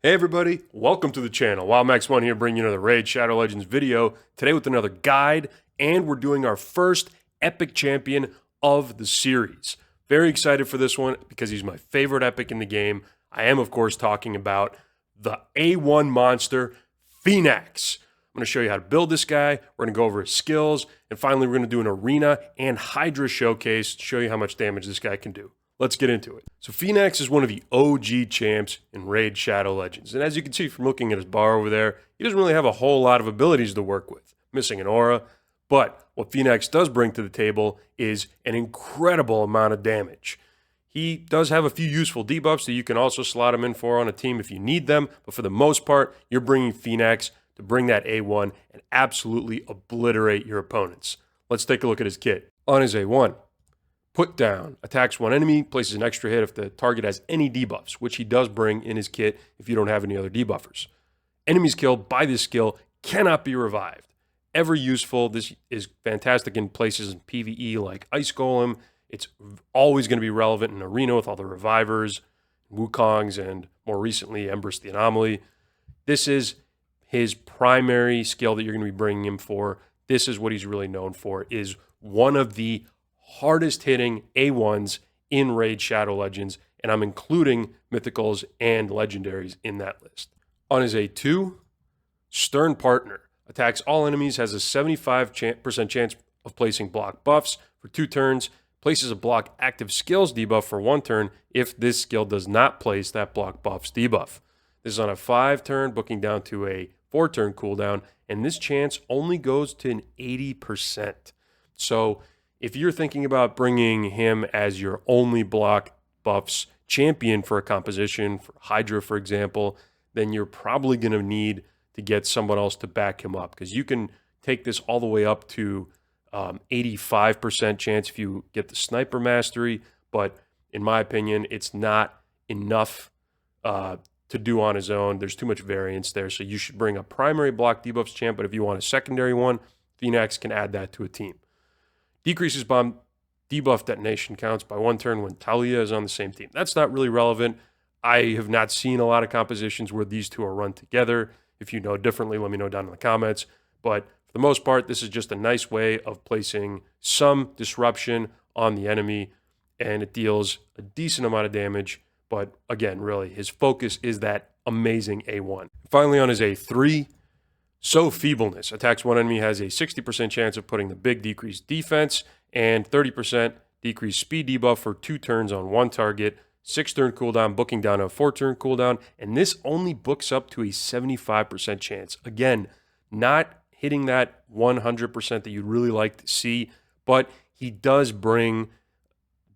Hey everybody, welcome to the channel. WildMax1 here bringing you another Raid Shadow Legends video, today with another guide, and we're doing our first epic champion of the series. Very excited for this one because he's my favorite epic in the game. I am of course talking about the A1 monster, Fenax. I'm going to show you how to build this guy, we're going to go over his skills, and finally we're going to do an arena and Hydra showcase to show you how much damage this guy can do. Let's get into it. So Fenax is one of the OG champs in Raid Shadow Legends. And as you can see from looking at his bar over there, he doesn't really have a whole lot of abilities to work with. Missing an aura. But what Fenax does bring to the table is an incredible amount of damage. He does have a few useful debuffs that you can also slot him in for on a team if you need them. But for the most part, you're bringing Fenax to bring that A1 and absolutely obliterate your opponents. Let's take a look at his kit. On his A1, Put Down, attacks one enemy, places an extra hit if the target has any debuffs, which he does bring in his kit if you don't have any other debuffers. Enemies killed by this skill cannot be revived. Ever useful, this is fantastic in places in PvE like Ice Golem. It's always going to be relevant in Arena with all the revivers, Wukongs, and more recently, Embrace the Anomaly. This is his primary skill that you're going to be bringing him for. This is what he's really known for, is one of the hardest hitting A1s in Raid Shadow Legends, and I'm including mythicals and legendaries in that list. On his A2, Stern Partner, attacks all enemies, has a 75% chance of placing block buffs for 2 turns, places a block active skills debuff for 1 turn if this skill does not place that block buffs debuff. This is on a 5-turn, booking down to a 4-turn cooldown, and this chance only goes to an 80%. So if you're thinking about bringing him as your only block buffs champion for a composition, for Hydra, for example, then you're probably going to need to get someone else to back him up, because you can take this all the way up to 85% chance if you get the Sniper Mastery, but in my opinion, it's not enough to do on his own. There's too much variance there, so you should bring a primary block debuffs champ, but if you want a secondary one, Fenax can add that to a team. Decreases bomb debuff detonation counts by 1 turn when Talia is on the same team. That's not really relevant. I have not seen a lot of compositions where these two are run together. If you know differently, let me know down in the comments. But for the most part, this is just a nice way of placing some disruption on the enemy, and it deals a decent amount of damage. But again, really, his focus is that amazing A1. Finally, on his A3, So Feebleness, attacks one enemy, has a 60% chance of putting the big decreased defense and 30% decreased speed debuff for 2 turns on 1 target, 6-turn cooldown, booking down to a 4-turn cooldown, and this only books up to a 75% chance. Again, not hitting that 100% that you'd really like to see, but he does bring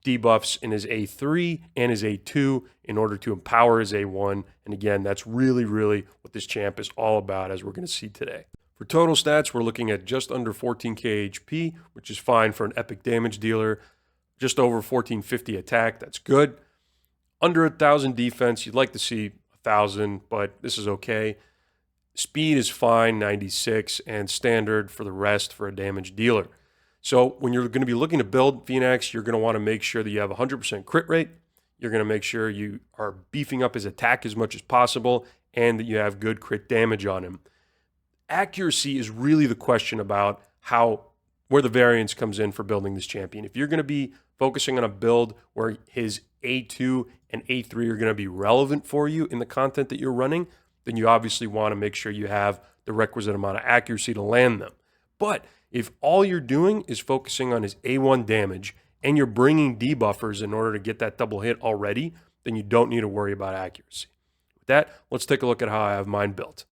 debuffs in his A3 and his A2 in order to empower his A1. And again, that's really what this champ is all about, as we're going to see today. For total stats, we're looking at just under 14k HP, which is fine for an epic damage dealer. Just over 1450 attack, that's good. Under 1000 defense, you'd like to see 1000, but this is okay. Speed is fine, 96, and standard for the rest for a damage dealer. So when you're going to be looking to build Fenax, you're going to want to make sure that you have 100% crit rate. You're going to make sure you are beefing up his attack as much as possible and that you have good crit damage on him. Accuracy is really the question about where the variance comes in for building this champion. If you're going to be focusing on a build where his A2 and A3 are going to be relevant for you in the content that you're running, then you obviously want to make sure you have the requisite amount of accuracy to land them. But if all you're doing is focusing on his A1 damage and you're bringing debuffers in order to get that double hit already, then you don't need to worry about accuracy. With that, let's take a look at how I have mine built.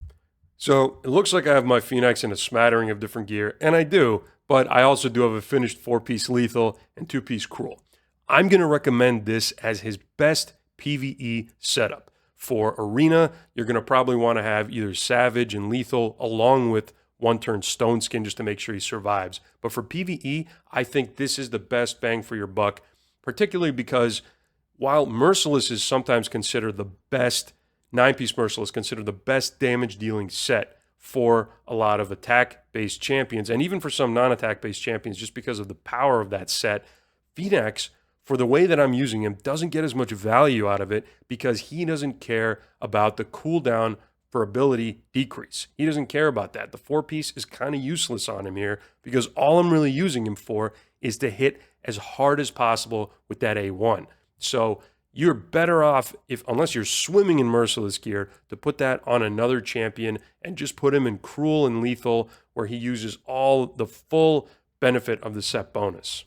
So it looks like I have my Fenax in a smattering of different gear, and I do, but I also do have a finished 4-piece lethal and 2-piece cruel. I'm going to recommend this as his best PvE setup. For Arena, you're going to probably want to have either Savage and Lethal along with 1-turn Stone Skin just to make sure he survives. But for PvE, I think this is the best bang for your buck, particularly because while Merciless is sometimes considered the best, 9-piece Merciless considered the best damage dealing set for a lot of attack-based champions, and even for some non-attack-based champions just because of the power of that set, Fenax, for the way that I'm using him, doesn't get as much value out of it because he doesn't care about the cooldown for ability decrease. He doesn't care about that. The 4-piece is kind of useless on him here because all I'm really using him for is to hit as hard as possible with that A1. So you're better off, unless you're swimming in Merciless gear, to put that on another champion and just put him in Cruel and Lethal where he uses all the full benefit of the set bonus.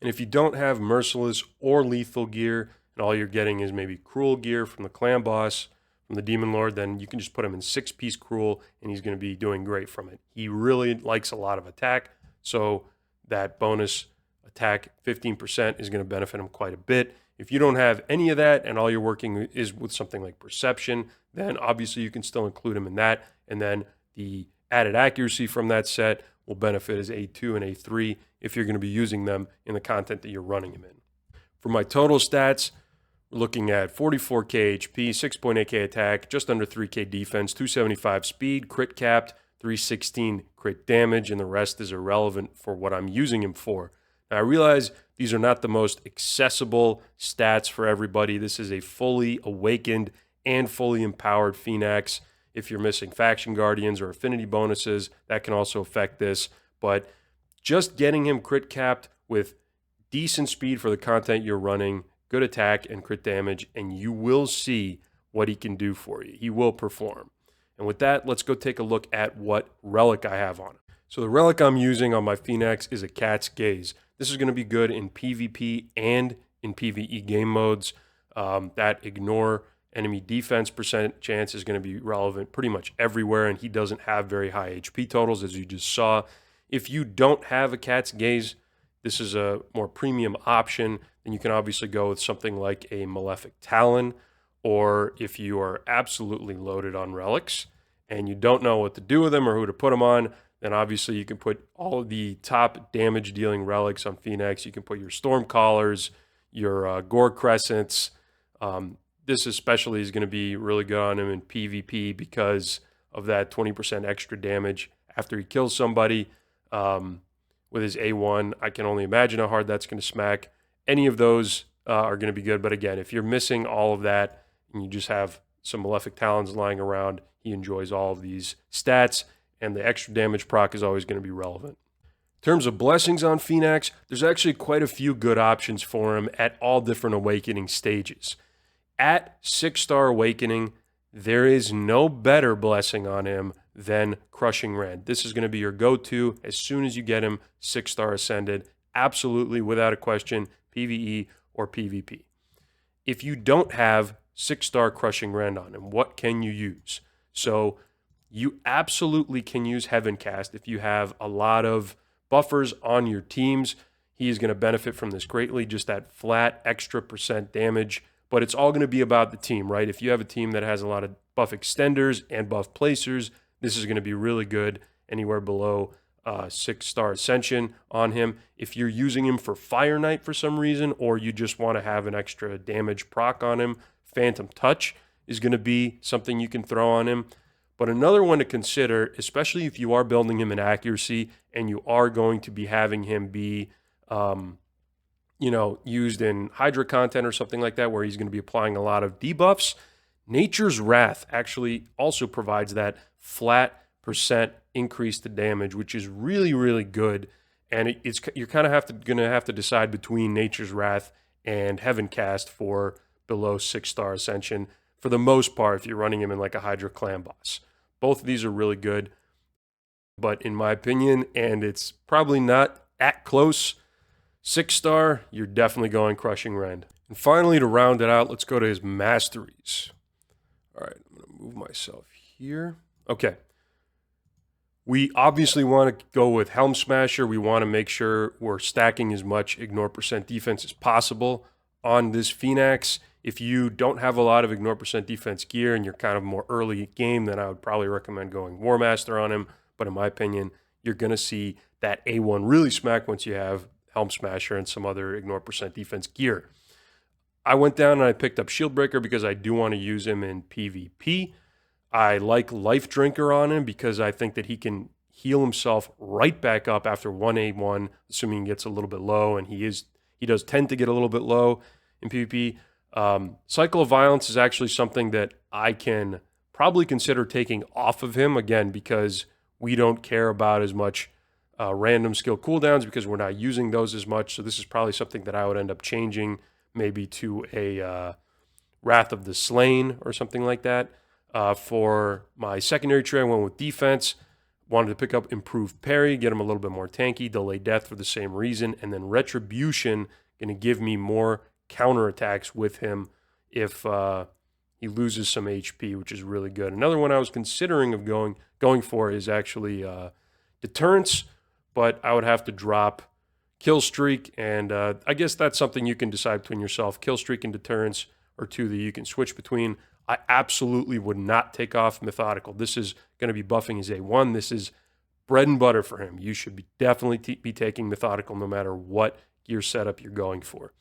And if you don't have Merciless or Lethal gear and all you're getting is maybe Cruel gear from the clan boss, from the Demon Lord, then you can just put him in 6-piece Cruel and he's going to be doing great from it. He really likes a lot of attack, so that bonus attack 15% is going to benefit him quite a bit. If you don't have any of that and all you're working is with something like Perception, then obviously you can still include him in that, and then the added accuracy from that set will benefit as A2 and A3 if you're going to be using them in the content that you're running him in. For my total stats, we're looking at 44k HP, 6.8k attack, just under 3k defense, 275 speed, crit capped, 316 crit damage, and the rest is irrelevant for what I'm using him for. Now, I realize these are not the most accessible stats for everybody. This is a fully awakened and fully empowered Fenax. If you're missing faction guardians or affinity bonuses, that can also affect this. But just getting him crit capped with decent speed for the content you're running, good attack and crit damage, and you will see what he can do for you. He will perform. And with that, let's go take a look at what relic I have on him. So the relic I'm using on my Fenax is a Cat's Gaze. This is going to be good in PvP and in PvE game modes. That ignore enemy defense percent chance is going to be relevant pretty much everywhere, and he doesn't have very high HP totals, as you just saw. If you don't have a Cat's Gaze, this is a more premium option, then you can obviously go with something like a Malefic Talon, or if you are absolutely loaded on relics and you don't know what to do with them or who to put them on, then obviously you can put all of the top damage dealing relics on Fenax. You can put your Storm Collars, your Gore Crescents. This especially is going to be really good on him in PvP because of that 20% extra damage after he kills somebody with his A1. I can only imagine how hard that's going to smack. Any of those are going to be good. But again, if you're missing all of that and you just have some Malefic Talons lying around, he enjoys all of these stats, and the extra damage proc is always going to be relevant. In terms of blessings on Fenax, there's actually quite a few good options for him at all different awakening stages. At 6-star awakening, there is no better blessing on him than Crushing Rend. This is going to be your go-to as soon as you get him 6-star ascended, absolutely without a question, PvE or PvP. If you don't have 6-star Crushing Rend on him, what can you use? So you absolutely can use Heaven Cast if you have a lot of buffers on your teams. He is going to benefit from this greatly, just that flat extra percent damage. But it's all going to be about the team, right? If you have a team that has a lot of buff extenders and buff placers, this is going to be really good anywhere below 6-star ascension on him. If you're using him for Fire Knight for some reason, or you just want to have an extra damage proc on him, Phantom Touch is going to be something you can throw on him. But another one to consider, especially if you are building him in accuracy and you are going to be having him be, used in Hydra content or something like that, where he's going to be applying a lot of debuffs, Nature's Wrath actually also provides that flat percent increase to damage, which is really, really good. And you're kind of going to have to decide between Nature's Wrath and Heaven Cast for below 6-star ascension. For the most part, if you're running him in like a Hydra clan boss. Both of these are really good, but in my opinion, and it's probably not at close, 6-star, you're definitely going Crushing Rend. And finally, to round it out, let's go to his Masteries. All right, I'm going to move myself here. Okay. We obviously want to go with Helm Smasher. We want to make sure we're stacking as much ignore percent defense as possible on this Fenax. If you don't have a lot of ignore percent defense gear and you're kind of more early game, then I would probably recommend going War Master on him. But in my opinion, you're going to see that A1 really smack once you have Helm Smasher and some other ignore percent defense gear. I went down and I picked up Shield Breaker because I do want to use him in PvP. I like Life Drinker on him because I think that he can heal himself right back up after 1A1, assuming he gets a little bit low, and he is he does tend to get a little bit low in PvP. Cycle of Violence is actually something that I can probably consider taking off of him, again, because we don't care about as much random skill cooldowns because we're not using those as much. So this is probably something that I would end up changing maybe to a Wrath of the Slain or something like that. For my secondary tree, I went with defense. Wanted to pick up improved parry, get him a little bit more tanky, delay death for the same reason, and then retribution, going to give me more counterattacks with him if he loses some HP, which is really good. Another one I was considering of going for is actually deterrence, but I would have to drop kill streak, and I guess that's something you can decide between yourself. Kill streak and deterrence are two that you can switch between. I absolutely would not take off Methodical. This is going to be buffing his A1. This is bread and butter for him. You should definitely be taking Methodical no matter what gear setup you're going for.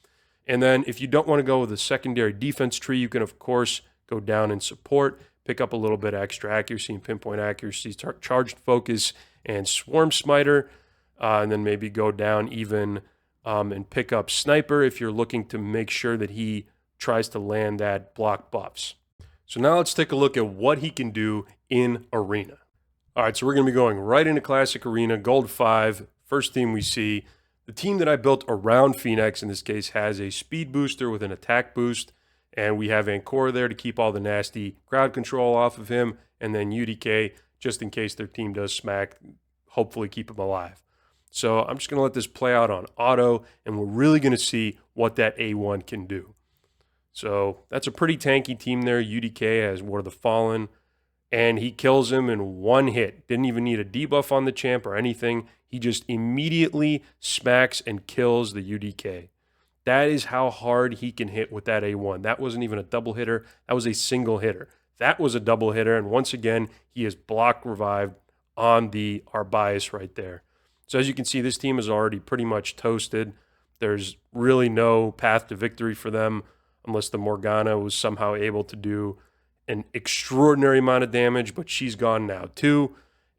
And then if you don't want to go with a secondary defense tree, you can, of course, go down in support, pick up a little bit of extra accuracy and pinpoint accuracy, charged focus, and swarm smiter, and then maybe go down even and pick up sniper if you're looking to make sure that he tries to land that block buffs. So now let's take a look at what he can do in Arena. All right, so we're going to be going right into Classic Arena, Gold 5, first team we see. The team that I built around Fenax, in this case, has a speed booster with an attack boost, and we have Ancora there to keep all the nasty crowd control off of him, and then UDK, just in case their team does smack, hopefully keep him alive. So I'm just going to let this play out on auto, and we're really going to see what that A1 can do. So that's a pretty tanky team there. UDK has War of the Fallen, and he kills him in one hit. Didn't even need a debuff on the champ or anything. He just immediately smacks and kills the UDK. That is how hard he can hit with that A1. That wasn't even a double hitter. That was a single hitter. That was a double hitter, and once again, he is block revived on the Arbias right there. So as you can see, this team is already pretty much toasted. There's really no path to victory for them, unless the Morgana was somehow able to do an extraordinary amount of damage, but she's gone now too.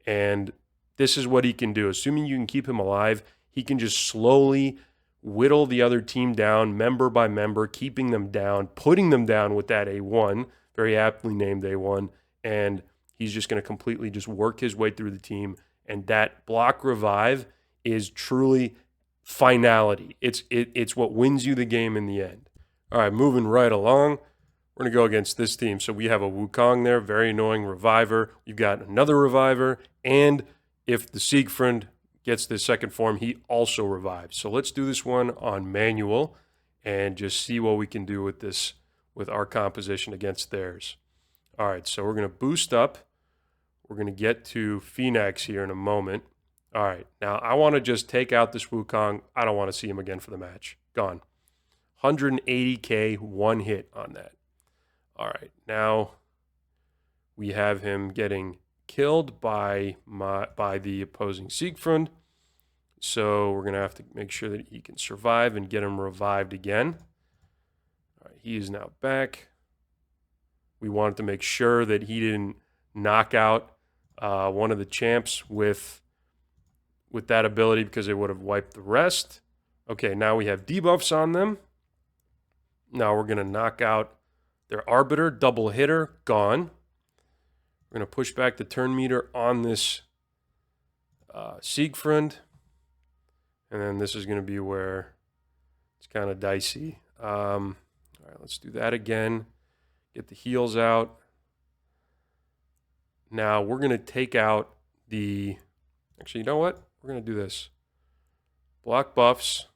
And this is what he can do. Assuming you can keep him alive, he can just slowly whittle the other team down, member by member, keeping them down, putting them down with that A1, very aptly named A1, and he's just going to completely just work his way through the team. And that block revive is truly finality. It's what wins you the game in the end. All right, moving right along, we're going to go against this team. So we have a Wukong there, very annoying reviver. We've got another reviver, and if the Siegfried gets this second form, he also revives. So let's do this one on manual and just see what we can do with this, with our composition against theirs. All right, so we're going to boost up. We're going to get to Fenax here in a moment. All right, now I want to just take out this Wukong. I don't want to see him again for the match. Gone. 180k one hit on that. All right, now we have him getting killed by the opposing Siegfried. So we're going to have to make sure that he can survive and get him revived again. All right, he is now back. We wanted to make sure that he didn't knock out one of the champs with that ability because it would have wiped the rest. Okay, now we have debuffs on them. Now we're going to knock out their Arbiter, double hitter, gone. We're going to push back the turn meter on this Siegfried. And then this is going to be where it's kind of dicey. All right, let's do that again. Get the heals out. Now we're going to take out the... Actually, you know what? We're going to do this. Block buffs.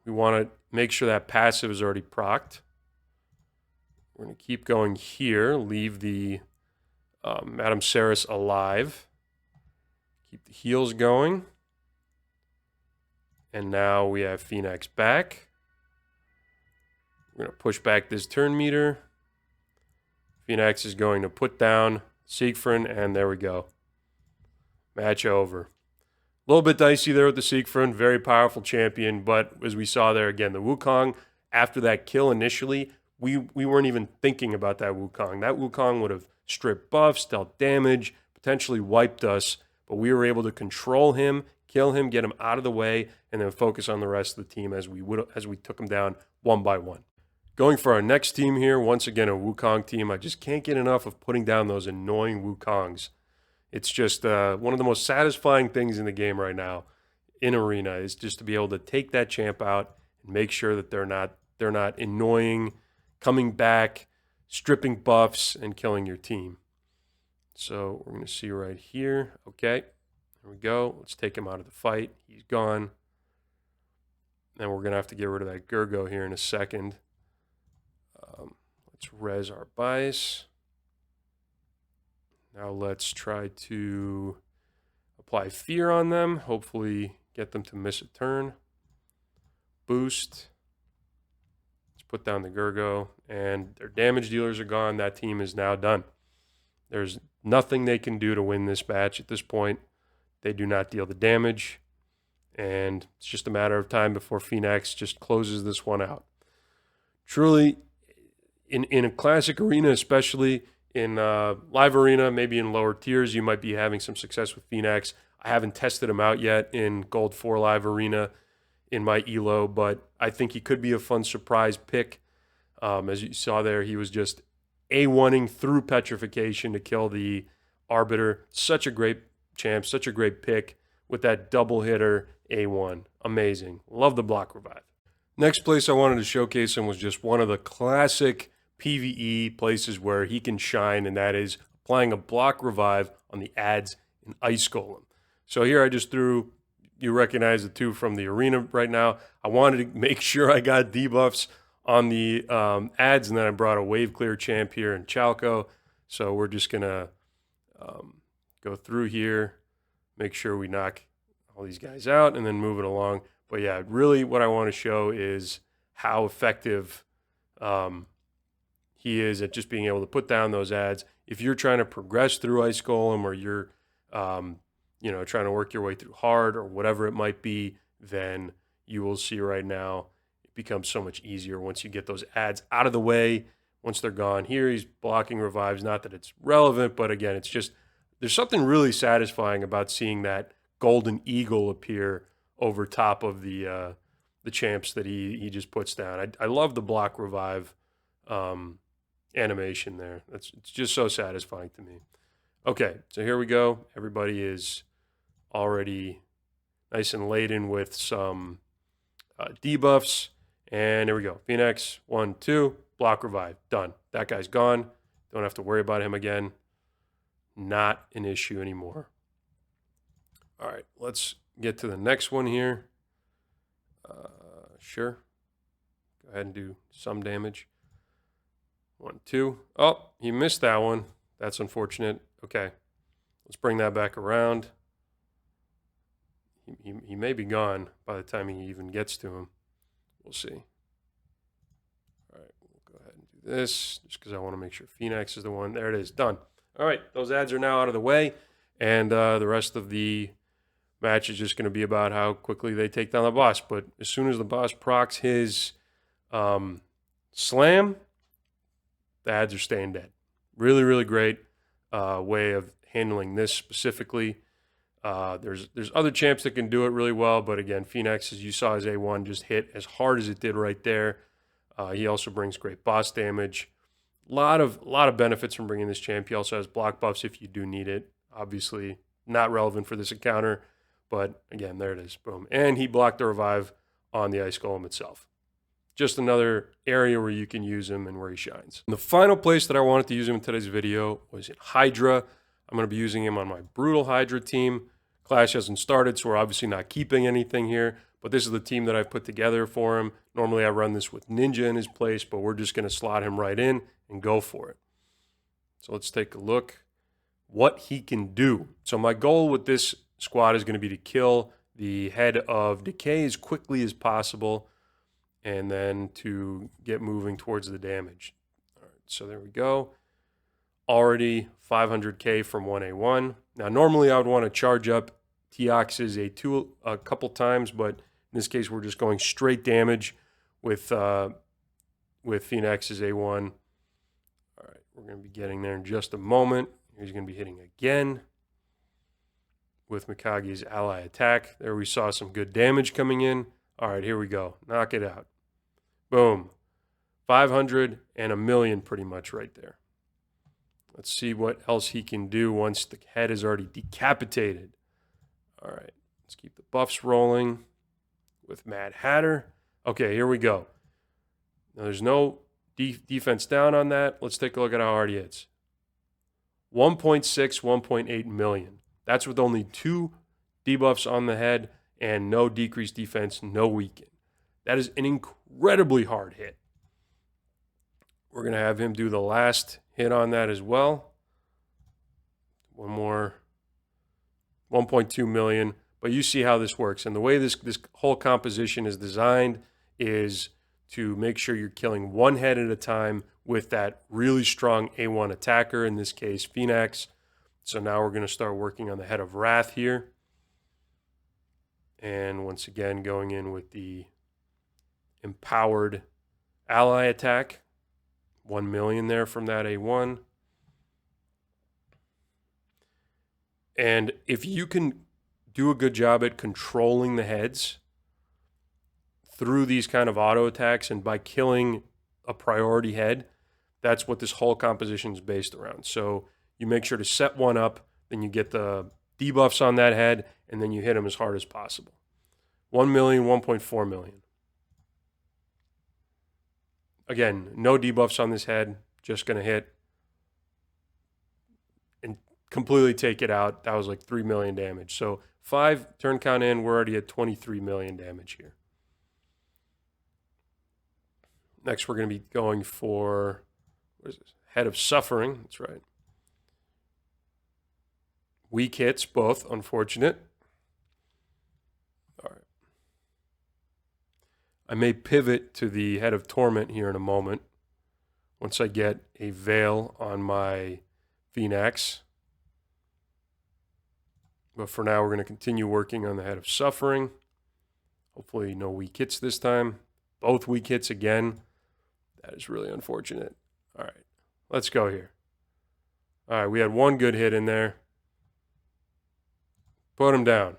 We want to make sure that passive is already procced. We're going to keep going here. Leave the Madame Ceres alive. Keep the heals going. And now we have Fenax back. We're going to push back this turn meter. Fenax is going to put down Siegfried, and there we go. Match over. A little bit dicey there with the Siegfried, very powerful champion, but as we saw there again, the Wukong, after that kill initially, we weren't even thinking about that Wukong. That Wukong would have stripped buffs, dealt damage, potentially wiped us, but we were able to control him, Kill him, get him out of the way, and then focus on the rest of the team as we took them down one by one. Going for our next team here, once again a Wukong team. I just can't get enough of putting down those annoying Wukongs. It's just one of the most satisfying things in the game right now in Arena is just to be able to take that champ out and make sure that they're not annoying, coming back, stripping buffs, and killing your team. So we're going to see right here. Okay, there we go. Let's take him out of the fight. He's gone. And we're going to have to get rid of that Gurgo here in a second. Let's res our bias. Now let's try to apply fear on them. Hopefully get them to miss a turn. Boost. Let's put down the Gurgo. And their damage dealers are gone. That team is now done. There's nothing they can do to win this match at this point. They do not deal the damage. And it's just a matter of time before Fenax just closes this one out. Truly, in a classic arena, especially in live arena, maybe in lower tiers, you might be having some success with Fenax. I haven't tested him out yet in Gold 4 live arena in my ELO, but I think he could be a fun surprise pick. As you saw there, he was just A1ing through petrification to kill the Arbiter. Such a great champ, such a great pick with that double hitter A1. Amazing. Love the block revive. Next place I wanted to showcase him was just one of the classic PvE places where he can shine, and that is applying a block revive on the ads in Ice Golem. So here I just threw, you recognize the two from the arena right now. I wanted to make sure I got debuffs on the ads, and then I brought a wave clear champ here in Chalco. So we're just going to go through here, make sure we knock all these guys out, and then move it along. But yeah, really what I want to show is how effective he is at just being able to put down those ads. If you're trying to progress through Ice Golem, or you're trying to work your way through hard or whatever it might be, then you will see right now it becomes so much easier once you get those ads out of the way. Once they're gone, here he's blocking revives. Not that it's relevant, but again, it's just there's something really satisfying about seeing that golden eagle appear over top of the champs that he just puts down. I love the block revive animation there. It's just so satisfying to me. Okay, so here we go. Everybody is already nice and laden with some debuffs. And here we go. Fenax, 1, 2, block revive. Done. That guy's gone. Don't have to worry about him again. Not an issue anymore. All right, let's get to the next one here. Sure. Go ahead and do some damage. 1, 2. Oh, he missed that one. That's unfortunate. Okay, let's bring that back around. He may be gone by the time he even gets to him. We'll see. All right, we'll go ahead and do this just because I want to make sure Fenax is the one. There it is. Done. All right, those ads are now out of the way, and the rest of the match is just going to be about how quickly they take down the boss. But as soon as the boss procs his slam, the ads are staying dead. Really, really great way of handling this specifically. There's other champs that can do it really well, but again, Fenax, as you saw, his A1 just hit as hard as it did right there. He also brings great boss damage. A lot of benefits from bringing this champ. He also has block buffs if you do need it. Obviously, not relevant for this encounter, but again, there it is. Boom. And he blocked the revive on the Ice Golem itself. Just another area where you can use him and where he shines. And the final place that I wanted to use him in today's video was in Hydra. I'm going to be using him on my Brutal Hydra team. Clash hasn't started, so we're obviously not keeping anything here, but this is the team that I've put together for him. Normally I run this with Ninja in his place, but we're just going to slot him right in and go for it. So let's take a look what he can do. So my goal with this squad is going to be to kill the head of Decay as quickly as possible, and then to get moving towards the damage. All right, so there we go. Already 500k from 1A1. Now, normally I would want to charge up Teox's A2 a couple times, but in this case, we're just going straight damage with Fenax's A1. All right, we're going to be getting there in just a moment. He's going to be hitting again with Mikage's ally attack. There we saw some good damage coming in. All right, here we go. Knock it out. Boom. 500 and a million pretty much right there. Let's see what else he can do once the head is already decapitated. All right, let's keep the buffs rolling with Mad Hatter. Okay, here we go. Now, there's no defense down on that. Let's take a look at how hard he hits. 1.6, 1.8 million. That's with only 2 debuffs on the head and no decreased defense, no weaken. That is an incredibly hard hit. We're going to have him do the last hit on that as well. One more. 1.2 million. But you see how this works. And the way this whole composition is designed is to make sure you're killing one head at a time with that really strong A1 attacker, in this case, Fenax. So now we're going to start working on the Head of Wrath here. And once again, going in with the empowered ally attack. 1 million there from that A1. And if you can do a good job at controlling the heads through these kind of auto attacks and by killing a priority head, that's what this whole composition is based around. So you make sure to set one up, then you get the debuffs on that head, and then you hit them as hard as possible. 1 million, 1.4 million. Again, no debuffs on this head, just going to hit and completely take it out. That was like 3 million damage. So 5 turn count in, we're already at 23 million damage here. Next, we're going to be going for, what is this? Head of Suffering. That's right. Weak hits, both. Unfortunate. All right. I may pivot to the Head of Torment here in a moment once I get a Veil on my Fenax. But for now, we're going to continue working on the Head of Suffering. Hopefully no weak hits this time. Both weak hits again. That is really unfortunate. All right, let's go here. All right, we had one good hit in there. Put him down.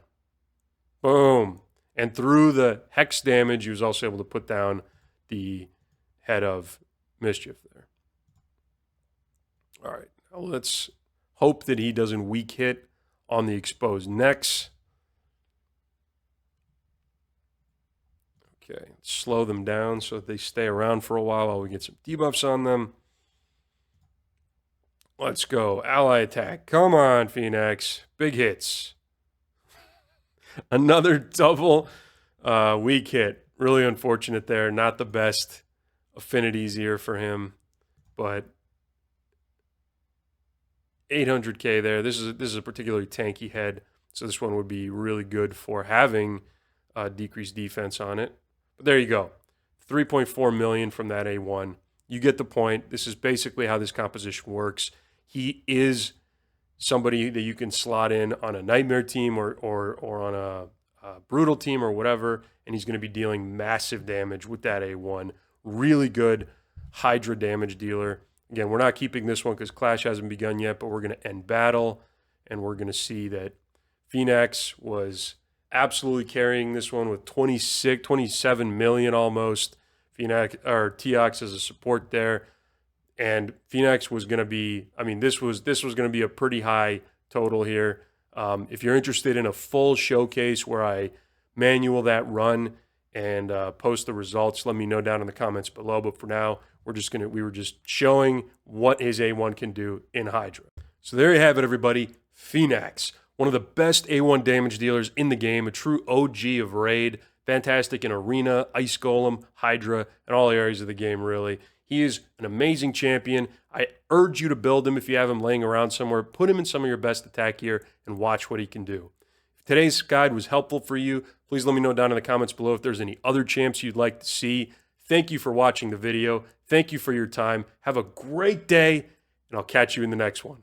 Boom. And through the hex damage, he was also able to put down the Head of Mischief there. All right, now let's hope that he doesn't weak hit on the exposed necks. Okay, slow them down so that they stay around for a while we get some debuffs on them. Let's go. Ally attack. Come on, Fenax. Big hits. Another double weak hit. Really unfortunate there. Not the best affinities here for him, but 800k there. This is a particularly tanky head, so this one would be really good for having decreased defense on it. But there you go. 3.4 million from that A1. You get the point. This is basically how this composition works. He is somebody that you can slot in on a Nightmare team or on a Brutal team or whatever, and he's going to be dealing massive damage with that A1. Really good Hydra damage dealer. Again, we're not keeping this one because Clash hasn't begun yet, but we're going to end battle, and we're going to see that Fenax was absolutely carrying this one with 27 million almost. Fenax or Teox as a support there, and Fenax was going to be. I mean, this was going to be a pretty high total here. If you're interested in a full showcase where I manual that run and post the results, let me know down in the comments below. But for now, we were just showing what his A1 can do in Hydra. So there you have it, everybody. Fenax, one of the best A1 damage dealers in the game, a true OG of Raid, fantastic in Arena, Ice Golem, Hydra, and all areas of the game, really. He is an amazing champion. I urge you to build him if you have him laying around somewhere. Put him in some of your best attack gear and watch what he can do. If today's guide was helpful for you, please let me know down in the comments below if there's any other champs you'd like to see. Thank you for watching the video. Thank you for your time. Have a great day, and I'll catch you in the next one.